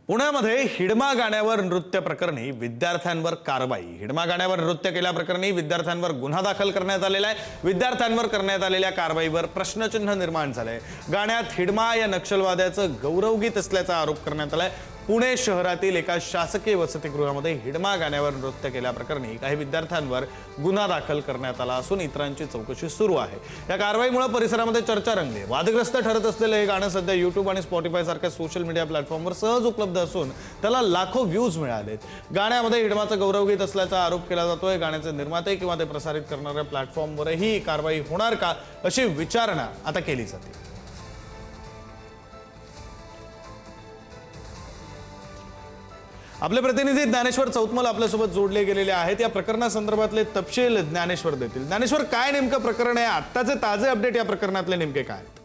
पुण्यामध्ये हिडमा गाण्यावर नृत्य प्रकरणी विद्यार्थ्यांवर कारवाई। हिडमा गाण्यावर नृत्य केल्याप्रकरणी विद्यार्थ्यांवर गुन्हा दाखल करण्यात आलेला आहे। विद्यार्थ्यांवर करण्यात आलेल्या कारवाईवर प्रश्नचिन्ह निर्माण झाले। गाण्यात हिडमा या नक्षलवाद्याचं गौरवगीत असल्याचा आरोप करण्यात आलाय। पुणे शहरातील एका शासकीय वसतिगृहामध्ये हिडमा गाण्यावर नृत्य केल्याप्रकरणी काही विद्यार्थ्यांवर गुन्हा दाखल करण्यात आला असून इतरांची चौकशी सुरू आहे। या कारवाईमुळे परिसरामध्ये चर्चा रंगली। वादग्रस्त ठरत असलेले हे गाणं सध्या YouTube आणि Spotify सारख्या सोशल मीडिया प्लॅटफॉर्मवर सहज उपलब्ध असून त्याला लाखो व्ह्यूज मिळालेत। गाण्यामध्ये हिडमाचं गौरवगीत असल्याचा आरोप केला जातोय। गाण्याचे निर्माते किंवा ते प्रसारित करणाऱ्या प्लॅटफॉर्मवरही कारवाई होणार का अशी विचारणा आता केली जाते। आपले प्रतिनिधी ज्ञानेश्वर चौतमल आपल्यासोबत जोडले गेलेले आहेत। या प्रकरणासंदर्भातले तपशील ज्ञानेश्वर देतील। ज्ञानेश्वर, काय नेमकं प्रकरण आहे? आत्ताचे ताजे अपडेट या प्रकरणातले नेमके काय आहेत?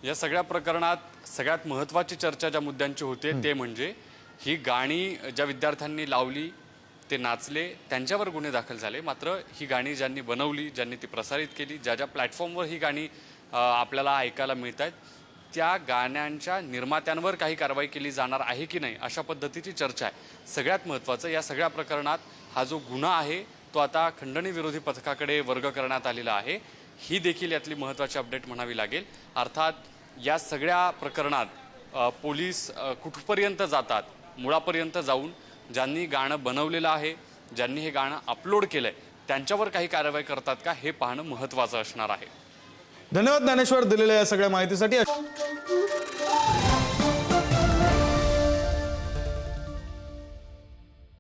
या सगळ्या प्रकरणात सगळ्यात महत्त्वाची चर्चा ज्या मुद्द्यांची होते ते म्हणजे ही गाणी ज्या विद्यार्थ्यांनी लावली, ते नाचले, त्यांच्यावर गुन्हे दाखल झाले। मात्र ही गाणी ज्यांनी बनवली, ज्यांनी ती प्रसारित केली, ज्या ज्या प्लॅटफॉर्मवर ही गाणी आपल्याला ऐकायला मिळत आहेत, त्या गाण्यांच्या निर्मात्यांवर काही कारवाई केली जाणार आहे की नाही, अशा पद्धतीची चर्चा आहे। सगळ्यात महत्त्वाचं, या सगळ्या प्रकरणात हा जो गुन्हा आहे तो आता खंडणी विरोधी पथकाकडे वर्ग करण्यात आलेला आहे। ही देखील यातली महत्त्वाची अपडेट म्हणावी लागेल। अर्थात या सगळ्या प्रकरणात पोलीस कुठपर्यंत जातात, मुळापर्यंत जाऊन ज्यांनी गाणं बनवलेलं आहे, ज्यांनी हे गाणं अपलोड केलंय, त्यांच्यावर काही कारवाई करतात का, हे पाहणं महत्त्वाचं असणार आहे। धन्यवाद ज्ञानेश्वर दिलेल्या या सगळ्या माहितीसाठी।